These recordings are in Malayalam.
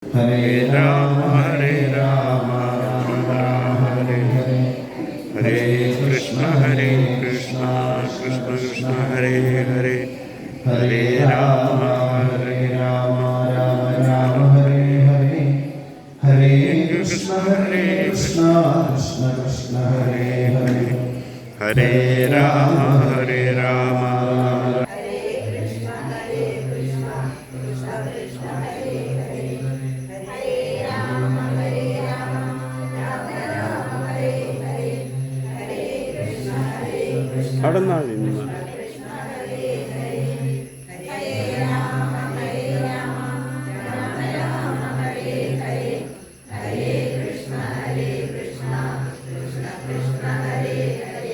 ഹരേ രാമ രാമ രാമ ഹരേ ഹരേ, ഹരേ കൃഷ്ണ കൃഷ്ണ കൃഷ്ണ ഹരേ ഹരേ, ഹരേ രാമ രാമ രാമ ഹരേ ഹരേ, ഹരേ കൃഷ്ണ കൃഷ്ണ കൃഷ്ണ ഹരേ ഹരേ, ഹരേ രാമ രാമ അവിടെ നിന്നാ ഹരേ ഹരേ, ഹരേ രാമ രാമ രാമ ഹരേ ഹരേ, ഹരേ കൃഷ്ണ कृष्ण कृष्ण हरे हरे,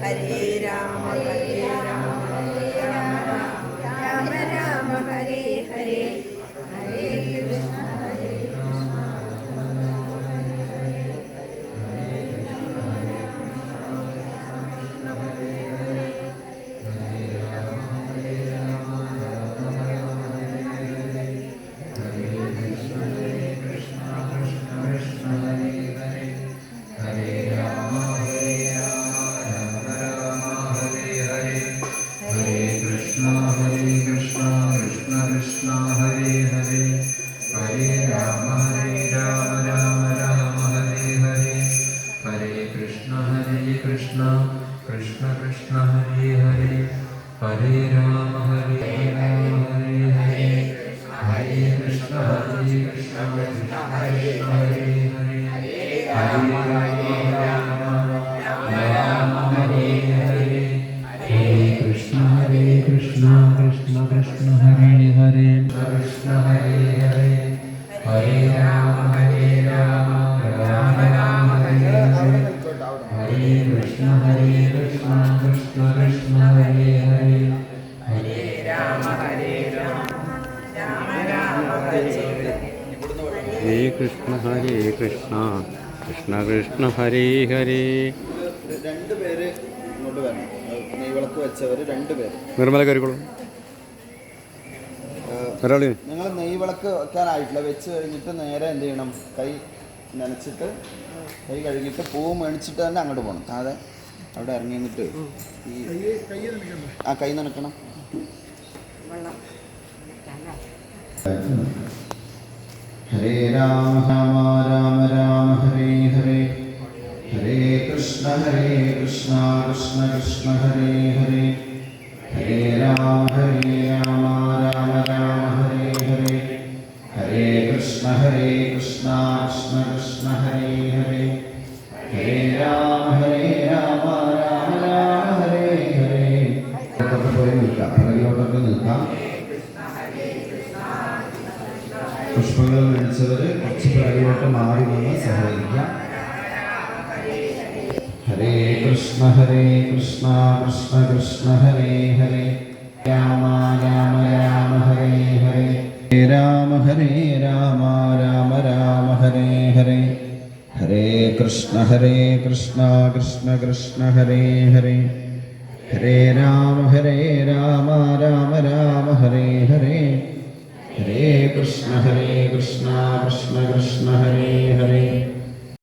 हरे राम हरे राम हरे हरे, हरे कृष्ण कृष्ण हरे हरे, हरे राम राम हरे हरे, हरे कृष्ण कृष्ण कृष्ण हरे हरे, कृष्ण हरे हरे, हरे राम राम राम हरे हरे, हरे कृष्ण कृष्ण कृष्ण हरे हरे, हरे राम राम हरे हरे, ഹരേ കൃഷ്ണ കൃഷ്ണ കൃഷ്ണ ഹരേ ഹരേ. രണ്ടുപേര് ഇങ്ങോട്ട് വരണം. നെയ്വിളക്ക് വെച്ചവർ രണ്ടുപേര് നിർമ്മല കയറിക്കോളൂ. ഒരാൾ നിങ്ങൾ നെയ്വിളക്ക് വെക്കാനായിട്ടില്ല. വെച്ച് കഴിഞ്ഞിട്ട് നേരെ എന്ത് ചെയ്യണം? കൈ നനച്ചിട്ട് കൈ കഴുകിയിട്ട് പൂവ് മേടിച്ചിട്ട് തന്നെ അങ്ങോട്ട് പോകണം. താഴെ അവിടെ ഇറങ്ങി നിന്നിട്ട് ഈ കൈ നനക്കണം. ഹരേ രാമ രാമ രാമ ഹരേ ഹരേ, ഹരേ കൃഷ്ണ കൃഷ്ണ കൃഷ്ണ ഹരേ ഹരേ, ഹരേ രാമ രാമ രാമ ഹരേ ഹരേ, ഹരേ കൃഷ്ണ കൃഷ്ണ കൃഷ്ണ ഹരേ ഹരേ, ഹരേ രാമ രാമ ഹരേ ഹരേ. പോയി നിൽക്കാം, പിറകിലോട്ടൊക്കെ നിൽക്കാം. പുഷ്പങ്ങൾ മേടിച്ചവർ കുറച്ച് പിറകിലോട്ട് മാറി വന്ന് സഹകരിക്കാം. ഹരേ കൃഷ്ണ കൃഷ്ണ കൃഷ്ണ ഹരേ ഹരേ, രാമ രാമ ഹരേ ഹരേ, രാമ രാമ രാമ ഹരേ ഹരേ, ഹരേ കൃഷ്ണ കൃഷ്ണ കൃഷ്ണ ഹരേ ഹരേ, ഹരേ രാമ രാമ ഹരേ ഹരേ, ഹരേ കൃഷ്ണ കൃഷ്ണ കൃഷ്ണ ഹരേ ഹരേ.